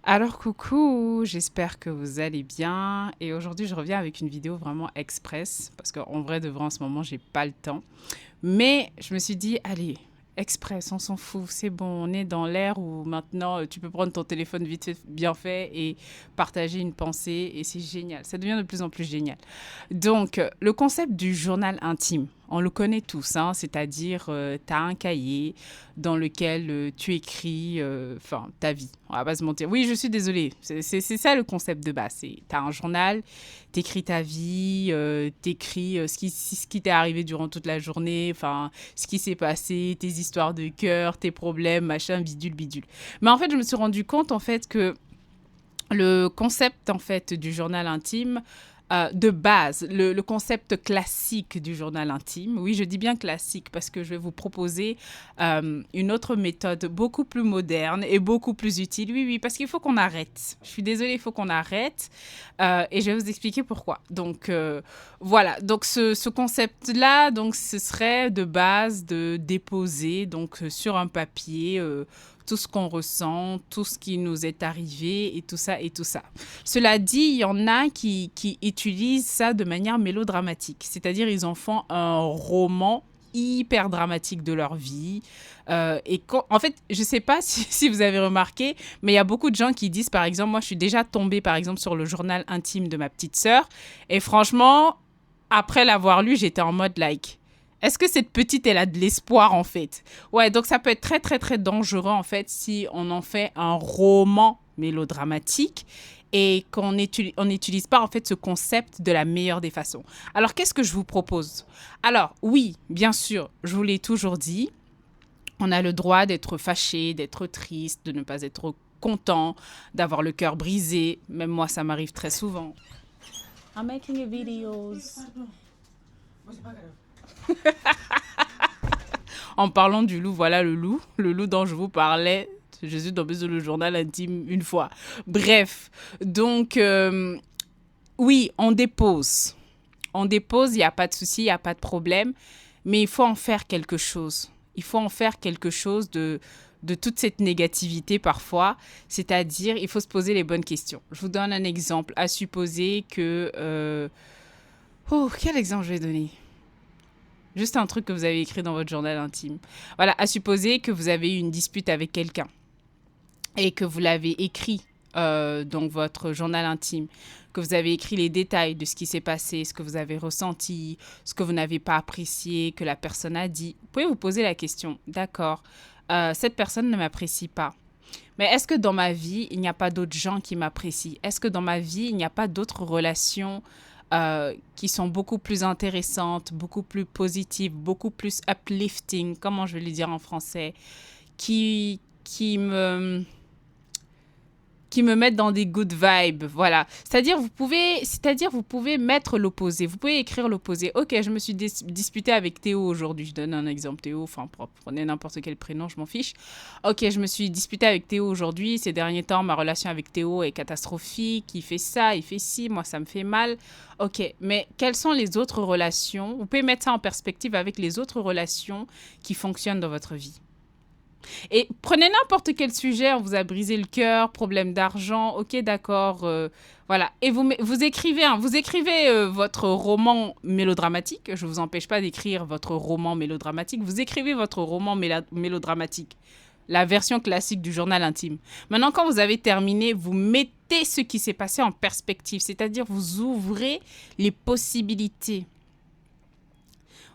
Alors coucou, j'espère que vous allez bien et aujourd'hui je reviens avec une vidéo vraiment express parce qu'en vrai de vrai en ce moment j'ai pas le temps. Mais je me suis dit allez, express, on s'en fout, c'est bon, on est dans l'ère où maintenant tu peux prendre ton téléphone vite fait, bien fait et partager une pensée et c'est génial, ça devient de plus en plus génial. Donc le concept du journal intime, on le connaît tous, hein, c'est-à-dire tu as un cahier dans lequel tu écris ta vie. On va pas se mentir. Oui, je suis désolée. C'est ça le concept de base. Tu as un journal, tu écris ta vie, tu écris ce qui t'est arrivé durant toute la journée, enfin, ce qui s'est passé, tes histoires de cœur, tes problèmes, machin, bidule, bidule. Mais en fait, je me suis rendu compte, en fait, que le concept en fait du journal intime de base, le concept classique du journal intime. Oui, je dis bien classique parce que je vais vous proposer une autre méthode beaucoup plus moderne et beaucoup plus utile. Oui, oui, parce qu'il faut qu'on arrête. Je suis désolée, il faut qu'on arrête et je vais vous expliquer pourquoi. Donc voilà, donc ce concept-là, donc ce serait de base de déposer donc sur un papier tout ce qu'on ressent, tout ce qui nous est arrivé et tout ça et tout ça. Cela dit, il y en a qui utilisent ça de manière mélodramatique, c'est-à-dire ils en font un roman hyper dramatique de leur vie. En fait, je sais pas si vous avez remarqué, mais il y a beaucoup de gens qui disent, par exemple, moi je suis déjà tombée, par exemple, sur le journal intime de ma petite sœur, et franchement, après l'avoir lu, j'étais en mode like, est-ce que cette petite, elle a de l'espoir en fait? Ouais, donc ça peut être très très très dangereux en fait si on en fait un roman mélodramatique et qu'on n'utilise pas en fait ce concept de la meilleure des façons. Alors qu'est-ce que je vous propose? Alors oui, bien sûr, je vous l'ai toujours dit, on a le droit d'être fâché, d'être triste, de ne pas être content, d'avoir le cœur brisé. Même moi, ça m'arrive très souvent. I'm making a videos. En parlant du loup, voilà le loup dont je vous parlais. Je suis tombée sur le journal intime une fois. Bref, donc oui, on dépose. On dépose, il n'y a pas de souci, il n'y a pas de problème, mais il faut en faire quelque chose. Il faut en faire quelque chose de toute cette négativité parfois, c'est-à-dire il faut se poser les bonnes questions. Je vous donne un exemple, à supposer que... Oh, quel exemple je vais donner? Juste un truc que vous avez écrit dans votre journal intime. Voilà, à supposer que vous avez eu une dispute avec quelqu'un et que vous l'avez écrit dans votre journal intime, que vous avez écrit les détails de ce qui s'est passé, ce que vous avez ressenti, ce que vous n'avez pas apprécié, que la personne a dit. Vous pouvez vous poser la question, d'accord, cette personne ne m'apprécie pas. Mais est-ce que dans ma vie, il n'y a pas d'autres gens qui m'apprécient? Est-ce que dans ma vie, il n'y a pas d'autres relations qui sont beaucoup plus intéressantes, beaucoup plus positives, beaucoup plus uplifting, comment je vais le dire en français, qui, qui me mettent dans des good vibes, voilà. C'est-à-dire vous pouvez mettre l'opposé, vous pouvez écrire l'opposé. Ok, je me suis disputée avec Théo aujourd'hui, je donne un exemple, Théo, enfin prenez n'importe quel prénom, je m'en fiche. Ok, je me suis disputée avec Théo aujourd'hui, ces derniers temps, ma relation avec Théo est catastrophique, il fait ça, il fait ci, moi ça me fait mal. Ok, mais quelles sont les autres relations? Vous pouvez mettre ça en perspective avec les autres relations qui fonctionnent dans votre vie. Et prenez n'importe quel sujet, on vous a brisé le cœur, problème d'argent, ok, d'accord, voilà. Et vous écrivez, hein, vous écrivez votre roman mélodramatique. Je ne vous empêche pas d'écrire votre roman mélodramatique. Vous écrivez votre roman mélodramatique, la version classique du journal intime. Maintenant, quand vous avez terminé, vous mettez ce qui s'est passé en perspective, c'est-à-dire vous ouvrez les possibilités.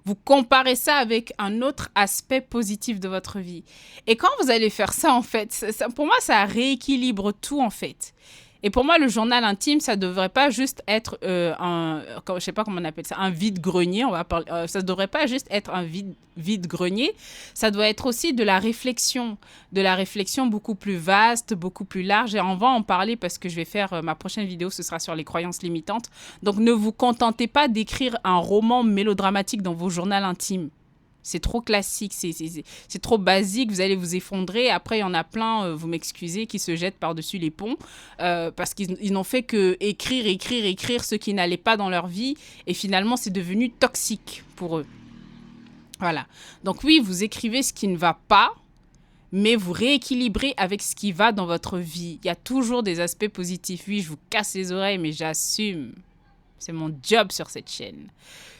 Vous comparez ça avec un autre aspect positif de votre vie. Et quand vous allez faire ça, en fait, pour moi, ça rééquilibre tout, en fait. Et pour moi, le journal intime, ça ne devrait pas juste être je ne sais pas comment on appelle ça, un vide-grenier. Ça ne devrait pas juste être un vide-grenier. Ça doit être aussi de la réflexion beaucoup plus vaste, beaucoup plus large. Et on va en parler parce que je vais faire ma prochaine vidéo, ce sera sur les croyances limitantes. Donc ne vous contentez pas d'écrire un roman mélodramatique dans vos journaux intimes. C'est trop classique, c'est trop basique, vous allez vous effondrer. Après, il y en a plein, vous m'excusez, qui se jettent par-dessus les ponts parce qu'ils n'ont fait que écrire ce qui n'allait pas dans leur vie. Et finalement, c'est devenu toxique pour eux. Voilà. Donc oui, vous écrivez ce qui ne va pas, mais vous rééquilibrez avec ce qui va dans votre vie. Il y a toujours des aspects positifs. Oui, je vous casse les oreilles, mais j'assume. C'est mon job sur cette chaîne.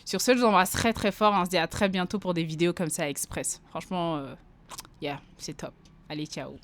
Sur ce, je vous embrasse très très fort. On se dit à très bientôt pour des vidéos comme ça express. Franchement, c'est top. Allez, ciao.